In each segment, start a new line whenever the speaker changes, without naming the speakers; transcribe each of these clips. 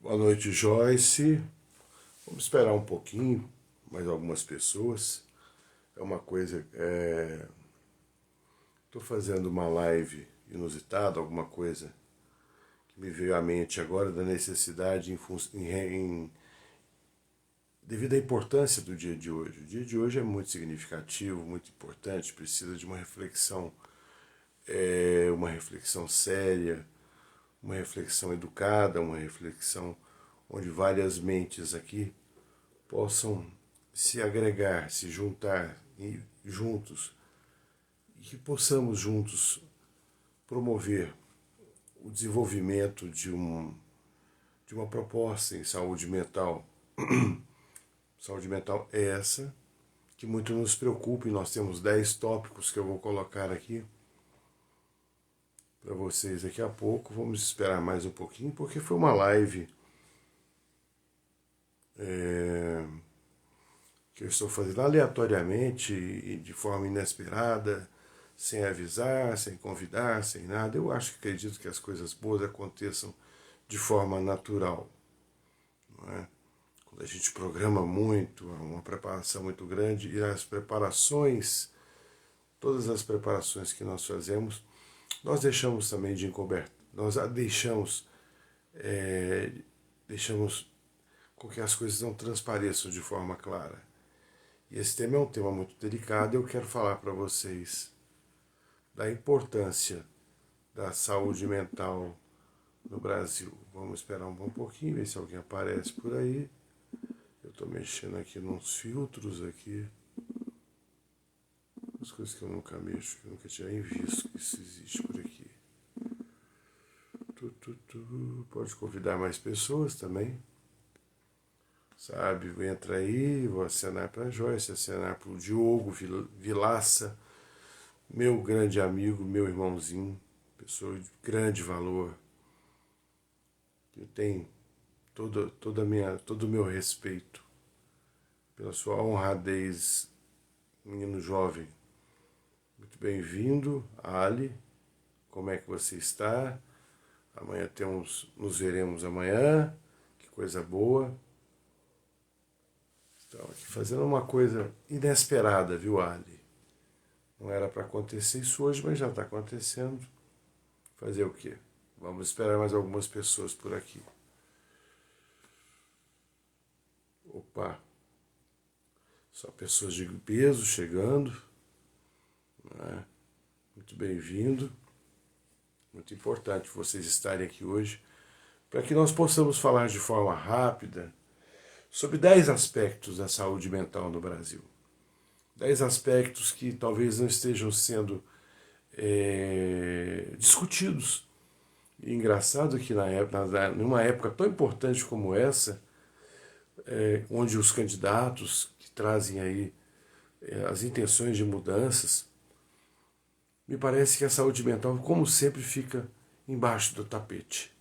Boa noite, Joyce. Vamos esperar um pouquinho, mais algumas pessoas. É uma coisa. Estou fazendo uma live inusitada, alguma coisa que me veio à mente agora da necessidade devido à importância do dia de hoje. O dia de hoje é muito significativo, muito importante, precisa de uma reflexão séria, uma reflexão educada, uma reflexão onde várias mentes aqui possam se agregar, se juntar e juntos, e que possamos juntos promover o desenvolvimento de uma proposta em saúde mental. Saúde mental é essa que muito nos preocupa, e nós temos 10 tópicos que eu vou colocar aqui para vocês daqui a pouco. Vamos esperar mais um pouquinho, porque foi uma live que eu estou fazendo aleatoriamente e de forma inesperada, sem avisar, sem convidar, sem nada. Eu acredito que as coisas boas aconteçam de forma natural. Não é? Quando a gente programa muito, há uma preparação muito grande, e as preparações, todas as preparações que nós fazemos, nós deixamos também de encoberto. Nós deixamos com que as coisas não transpareçam de forma clara. E esse tema é um tema muito delicado, e eu quero falar para vocês da importância da saúde mental no Brasil. Vamos esperar um bom pouquinho, ver se alguém aparece por aí. Eu estou mexendo aqui nos filtros aqui. As coisas que eu nunca mexo, que eu nunca tinha nem visto que isso existe por aqui. Pode convidar mais pessoas também. Sabe, entra aí, vou acenar para a Joyce, acenar para o Diogo Vilaça, meu grande amigo, meu irmãozinho, pessoa de grande valor, que tem todo o meu respeito pela sua honradez, menino jovem. Muito bem-vindo, Ali. Como é que você está? Amanhã nos veremos amanhã. Que coisa boa. Então, aqui fazendo uma coisa inesperada, viu, Ali? Não era para acontecer isso hoje, mas já está acontecendo. Fazer o quê? Vamos esperar mais algumas pessoas por aqui. Opa! Só pessoas de peso chegando. Né? Muito bem-vindo. Muito importante vocês estarem aqui hoje, para que nós possamos falar de forma rápida sobre 10 aspectos da saúde mental no Brasil. 10 aspectos que talvez não estejam sendo discutidos. E engraçado que numa época tão importante como essa, onde os candidatos que trazem aí as intenções de mudanças, me parece que a saúde mental, como sempre, fica embaixo do tapete.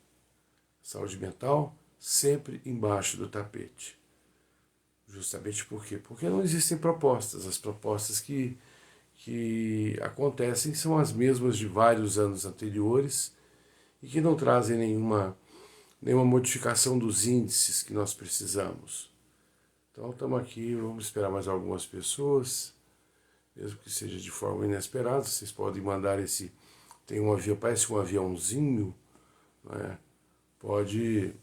Saúde mental sempre embaixo do tapete. Justamente por quê? Porque não existem propostas. As propostas que acontecem são as mesmas de vários anos anteriores e que não trazem nenhuma modificação dos índices que nós precisamos. Então estamos aqui, vamos esperar mais algumas pessoas, mesmo que seja de forma inesperada. Vocês podem mandar tem um avião, parece um aviãozinho, né? Pode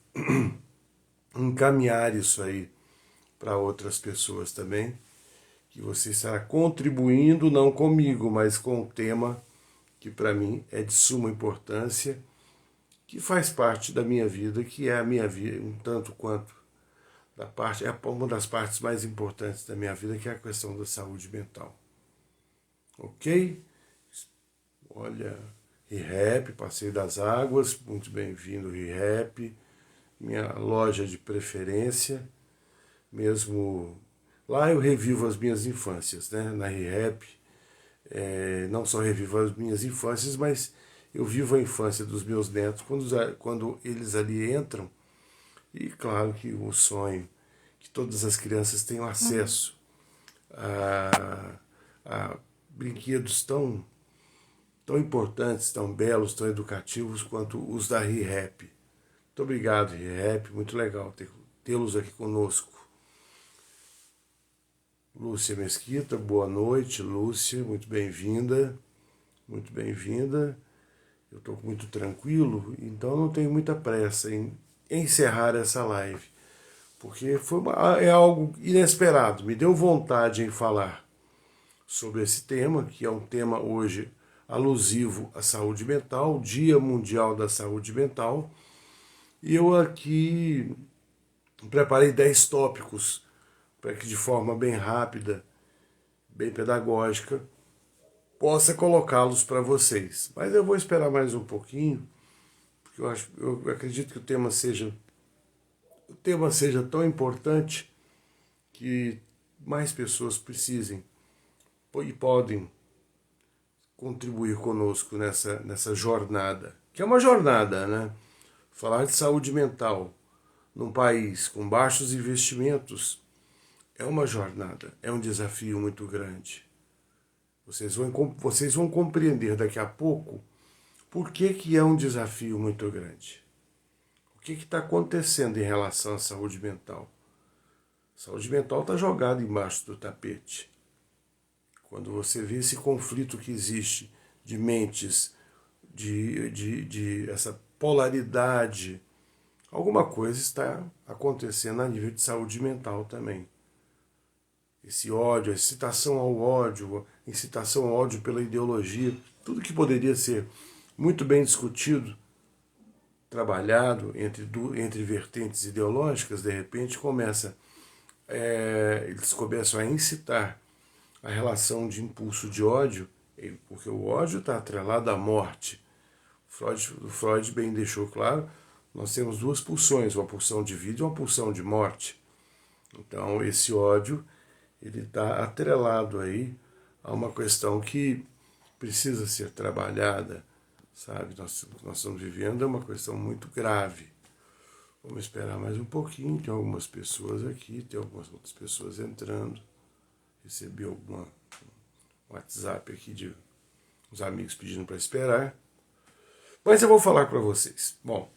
encaminhar isso aí para outras pessoas também, que você estará contribuindo não comigo, mas com um tema que para mim é de suma importância, que faz parte da minha vida, que é a minha vida, um tanto quanto é uma das partes mais importantes da minha vida, que é a questão da saúde mental. Ok? Olha, ReHap, Passeio das Águas, muito bem-vindo, ReHap, minha loja de preferência, mesmo lá eu revivo as minhas infâncias, né? Na ReHap, não só revivo as minhas infâncias, mas eu vivo a infância dos meus netos quando eles ali entram. E claro que o sonho que todas as crianças tenham acesso a brinquedos tão importantes, tão belos, tão educativos quanto os da ReHap. Muito obrigado, Rap, muito legal tê-los aqui conosco. Lúcia Mesquita, boa noite, Lúcia, muito bem-vinda, muito bem-vinda. Eu estou muito tranquilo, então não tenho muita pressa em encerrar essa live, porque é algo inesperado, me deu vontade em falar sobre esse tema, que é um tema hoje alusivo à saúde mental, Dia Mundial da Saúde Mental, e eu aqui preparei 10 tópicos para que de forma bem rápida, bem pedagógica, possa colocá-los para vocês. Mas eu vou esperar mais um pouquinho, porque eu acredito que o tema seja tão importante que mais pessoas precisem e podem contribuir conosco nessa jornada, que é uma jornada, né? Falar de saúde mental num país com baixos investimentos é uma jornada, é um desafio muito grande. Vocês vão compreender daqui a pouco por que é um desafio muito grande. O que está acontecendo em relação à saúde mental? A saúde mental está jogada embaixo do tapete. Quando você vê esse conflito que existe de mentes, de essa polaridade, alguma coisa está acontecendo a nível de saúde mental também. Esse ódio, a incitação ao ódio, a incitação ao ódio pela ideologia, tudo que poderia ser muito bem discutido, trabalhado entre vertentes ideológicas, de repente eles começam a incitar a relação de impulso de ódio, porque o ódio está atrelado à morte. Freud bem deixou claro, nós temos duas pulsões, uma pulsão de vida e uma pulsão de morte. Então esse ódio ele está atrelado aí a uma questão que precisa ser trabalhada, sabe? Nós estamos vivendo uma questão muito grave. Vamos esperar mais um pouquinho, tem algumas pessoas aqui, tem algumas outras pessoas entrando. Recebi um WhatsApp aqui de uns amigos pedindo para esperar. Mas eu vou falar para vocês. Bom,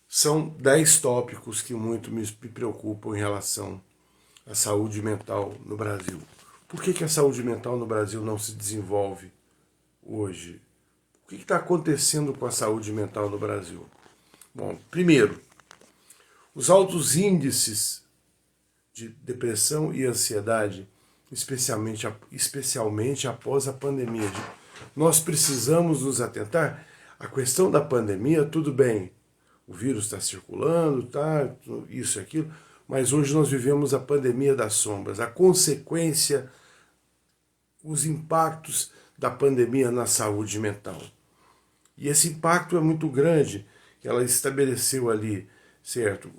são 10 tópicos que muito me preocupam em relação à saúde mental no Brasil. Por que a saúde mental no Brasil não se desenvolve hoje? O que está acontecendo com a saúde mental no Brasil? Bom, primeiro, os altos índices de depressão e ansiedade, especialmente após a pandemia. Nós precisamos nos atentar. A questão da pandemia, tudo bem, o vírus está circulando, tá, isso e aquilo, mas hoje nós vivemos a pandemia das sombras, a consequência, os impactos da pandemia na saúde mental. E esse impacto é muito grande, que ela estabeleceu ali, certo?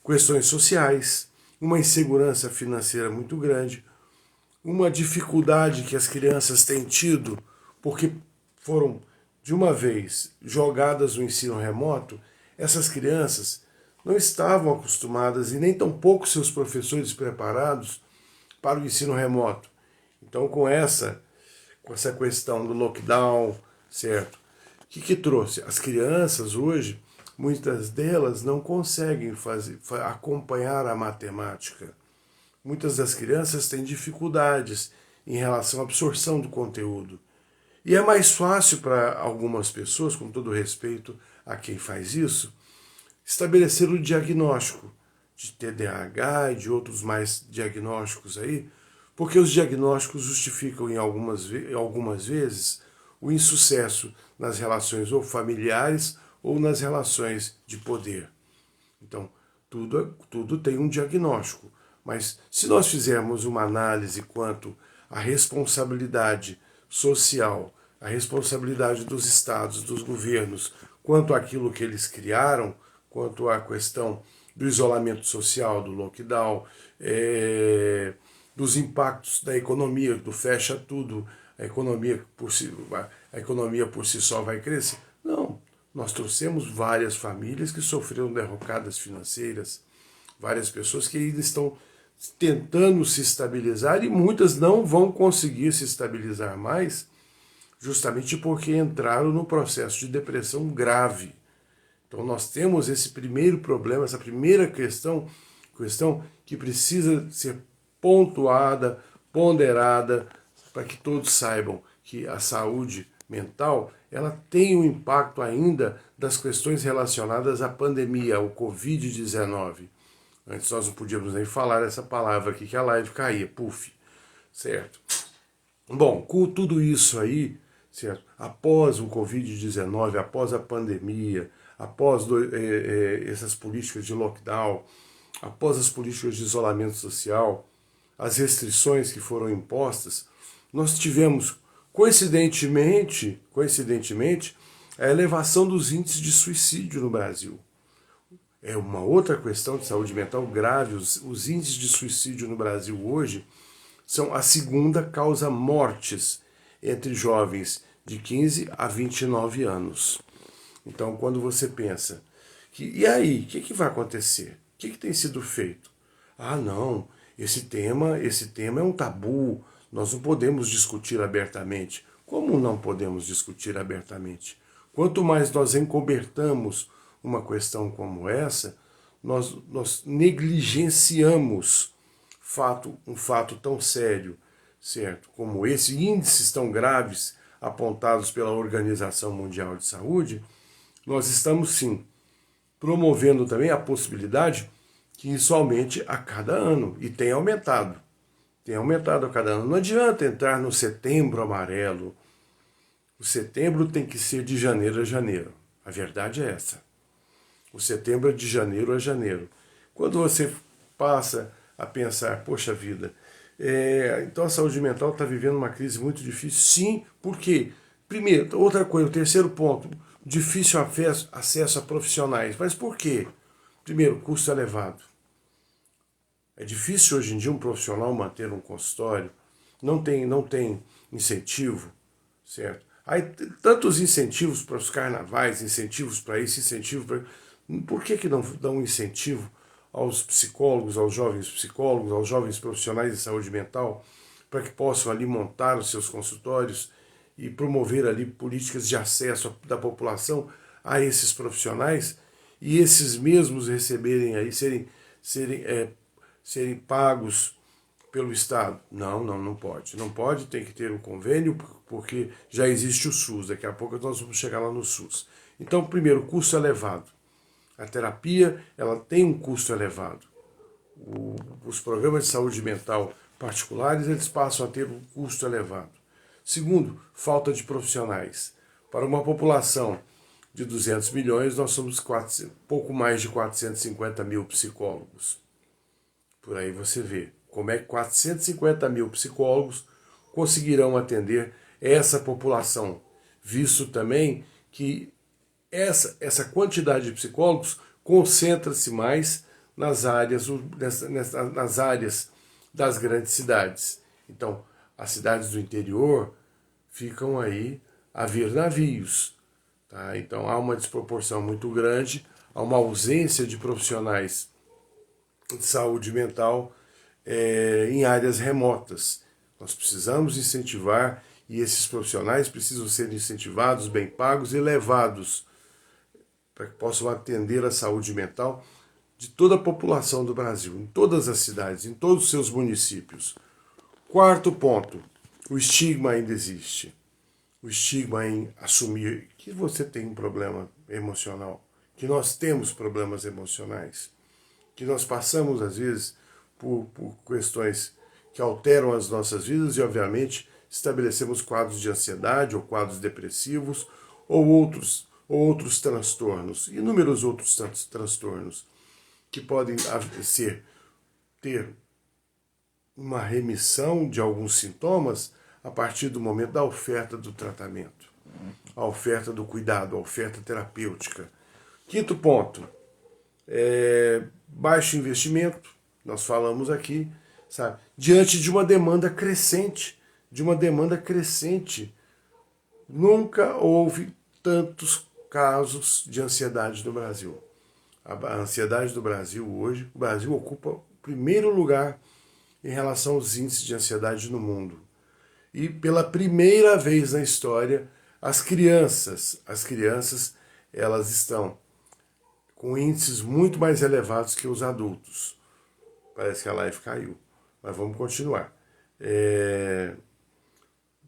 Questões sociais, uma insegurança financeira muito grande, uma dificuldade que as crianças têm tido, porque foram, de uma vez, jogadas no ensino remoto, essas crianças não estavam acostumadas e nem tampouco seus professores preparados para o ensino remoto. Então, com essa questão do lockdown, certo? O que trouxe? As crianças hoje, muitas delas não conseguem acompanhar a matemática. Muitas das crianças têm dificuldades em relação à absorção do conteúdo. E é mais fácil para algumas pessoas, com todo respeito a quem faz isso, estabelecer o diagnóstico de TDAH e de outros mais diagnósticos aí, porque os diagnósticos justificam em algumas vezes o insucesso nas relações ou familiares ou nas relações de poder. Então, tudo tem um diagnóstico. Mas se nós fizermos uma análise quanto à responsabilidade social, a responsabilidade dos estados, dos governos, quanto àquilo que eles criaram, quanto à questão do isolamento social, do lockdown, dos impactos da economia, do fecha tudo, a economia por si só vai crescer. Não, nós trouxemos várias famílias que sofreram derrocadas financeiras, várias pessoas que ainda estão tentando se estabilizar e muitas não vão conseguir se estabilizar mais, justamente porque entraram no processo de depressão grave. Então nós temos esse primeiro problema, essa primeira questão que precisa ser pontuada, ponderada, para que todos saibam que a saúde mental ela tem um impacto ainda das questões relacionadas à pandemia, ao Covid-19. Antes nós não podíamos nem falar essa palavra aqui, que a live caía, puf, certo? Bom, com tudo isso aí, certo? Após o Covid-19, após a pandemia, após essas políticas de lockdown, após as políticas de isolamento social, as restrições que foram impostas, nós tivemos, coincidentemente, a elevação dos índices de suicídio no Brasil. É uma outra questão de saúde mental grave. Os índices de suicídio no Brasil hoje são a segunda causa mortes entre jovens de 15 a 29 anos. Então, quando você pensa que, e aí, o que vai acontecer? O que tem sido feito? Ah, não, esse tema é um tabu, nós não podemos discutir abertamente. Como não podemos discutir abertamente? Quanto mais nós encobertamos uma questão como essa, nós negligenciamos um fato tão sério, certo? Como esse, índices tão graves apontados pela Organização Mundial de Saúde, nós estamos sim promovendo também a possibilidade que isso aumente a cada ano, e tem aumentado a cada ano. Não adianta entrar no setembro amarelo. O setembro tem que ser de janeiro a janeiro. A verdade é essa. O setembro é de janeiro a janeiro. Quando você passa a pensar, poxa vida, então a saúde mental está vivendo uma crise muito difícil. Sim, por quê? Primeiro, outra coisa, o terceiro ponto, difícil acesso a profissionais. Mas por quê? Primeiro, custo elevado. É difícil hoje em dia um profissional manter um consultório, não tem incentivo, certo? Aí tantos incentivos para os carnavais, incentivos para isso, incentivo para... Por que não dão incentivo aos psicólogos, aos jovens profissionais de saúde mental, para que possam ali montar os seus consultórios e promover ali políticas de acesso da população a esses profissionais e esses mesmos receberem aí, serem pagos pelo Estado? Não pode. Não pode, tem que ter um convênio, porque já existe o SUS. Daqui a pouco nós vamos chegar lá no SUS. Então, primeiro, custo elevado. A terapia, ela tem um custo elevado. Os programas de saúde mental particulares, eles passam a ter um custo elevado. Segundo, falta de profissionais. Para uma população de 200 milhões, nós somos pouco mais de 450 mil psicólogos. Por aí você vê como é que 450 mil psicólogos conseguirão atender essa população, visto também que essa quantidade de psicólogos concentra-se mais nas áreas das grandes cidades. Então, as cidades do interior ficam aí a vir navios. Tá? Então, há uma desproporção muito grande, há uma ausência de profissionais de saúde mental em áreas remotas. Nós precisamos incentivar, e esses profissionais precisam ser incentivados, bem pagos e levados para que possam atender a saúde mental de toda a população do Brasil, em todas as cidades, em todos os seus municípios. Quarto ponto, o estigma ainda existe. O estigma em assumir que você tem um problema emocional, que nós temos problemas emocionais, que nós passamos, às vezes, por questões que alteram as nossas vidas e, obviamente, estabelecemos quadros de ansiedade ou quadros depressivos ou outros transtornos, inúmeros outros transtornos que podem ter uma remissão de alguns sintomas a partir do momento da oferta do tratamento, a oferta do cuidado, a oferta terapêutica. Quinto ponto, baixo investimento, nós falamos aqui, sabe, diante de uma demanda crescente, nunca houve tantos casos de ansiedade no Brasil. A ansiedade do Brasil hoje, o Brasil ocupa o primeiro lugar em relação aos índices de ansiedade no mundo. E pela primeira vez na história, as crianças, elas estão com índices muito mais elevados que os adultos. Parece que a live caiu, mas vamos continuar.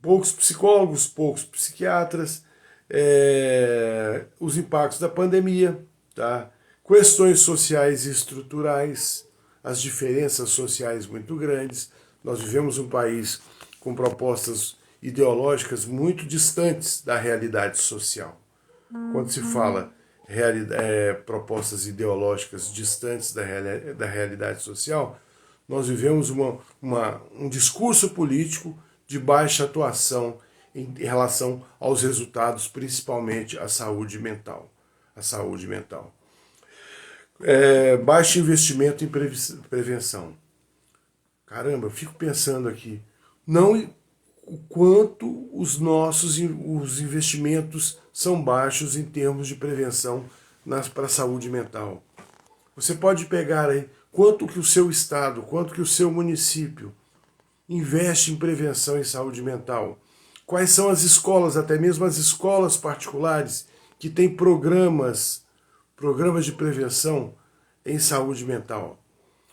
Poucos psicólogos, poucos psiquiatras, os impactos da pandemia, tá? Questões sociais e estruturais, as diferenças sociais muito grandes. Nós vivemos um país com propostas ideológicas muito distantes da realidade social. Quando se fala propostas ideológicas distantes da realidade social, nós vivemos um discurso político de baixa atuação em relação aos resultados, principalmente a saúde mental. A saúde mental. Baixo investimento em prevenção. Caramba, eu fico pensando aqui, não o quanto os investimentos são baixos em termos de prevenção para a saúde mental. Você pode pegar aí quanto que o seu estado, quanto que o seu município investe em prevenção em saúde mental. Quais são as escolas, até mesmo as escolas particulares, que têm programas de prevenção em saúde mental.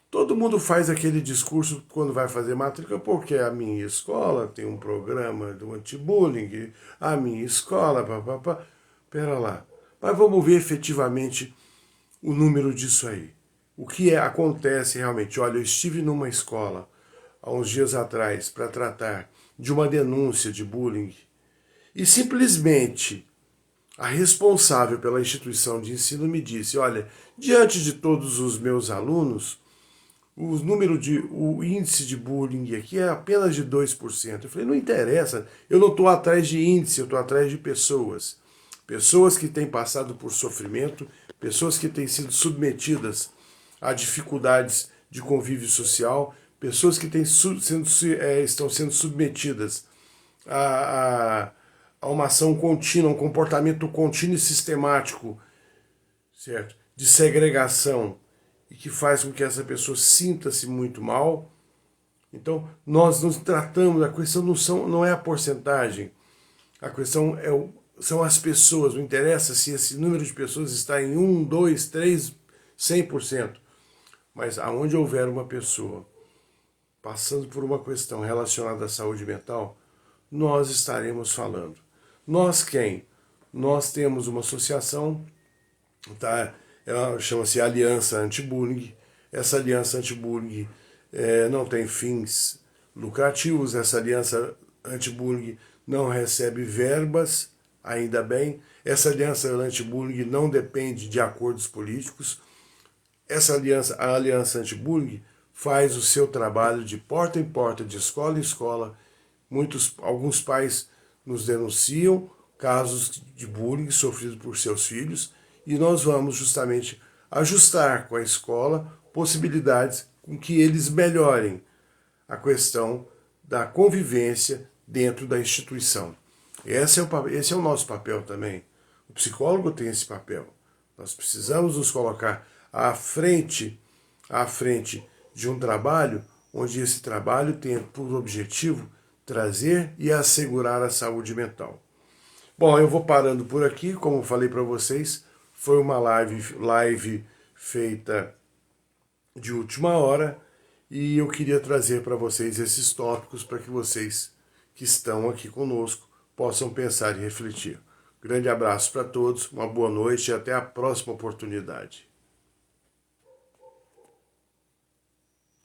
Todo mundo faz aquele discurso quando vai fazer matrícula, porque a minha escola tem um programa do anti-bullying, a minha escola, papapá. Pera lá. Mas vamos ver efetivamente o número disso aí. O que acontece realmente? Olha, eu estive numa escola há uns dias atrás para tratar de uma denúncia de bullying e simplesmente a responsável pela instituição de ensino me disse, olha, diante de todos os meus alunos, o índice de bullying aqui é apenas de 2%. Eu falei, não interessa, eu não estou atrás de índice, eu estou atrás de pessoas. Pessoas que têm passado por sofrimento, pessoas que têm sido submetidas a dificuldades de convívio social, pessoas que estão sendo submetidas a uma ação contínua, um comportamento contínuo e sistemático, certo? De segregação, e que faz com que essa pessoa sinta-se muito mal. Então, nós nos tratamos, a questão não é a porcentagem, a questão são as pessoas, não interessa se esse número de pessoas está em 1, 2, 3, 100%, mas aonde houver uma pessoa passando por uma questão relacionada à saúde mental, nós estaremos falando. Nós quem? Nós temos uma associação, tá? Ela chama-se Aliança Anti-Bullying. Essa Aliança Anti-Bullying não tem fins lucrativos, essa Aliança Anti-Bullying não recebe verbas, ainda bem. Essa Aliança Anti-Bullying não depende de acordos políticos. A Aliança Anti-Bullying faz o seu trabalho de porta em porta, de escola em escola. Alguns pais nos denunciam casos de bullying sofridos por seus filhos e nós vamos justamente ajustar com a escola possibilidades com que eles melhorem a questão da convivência dentro da instituição. Esse é o nosso papel também. O psicólogo tem esse papel. Nós precisamos nos colocar à frente de um trabalho onde esse trabalho tem por objetivo trazer e assegurar a saúde mental. Bom, eu vou parando por aqui, como falei para vocês, foi uma live feita de última hora e eu queria trazer para vocês esses tópicos para que vocês que estão aqui conosco possam pensar e refletir. Grande abraço para todos, uma boa noite e até a próxima oportunidade.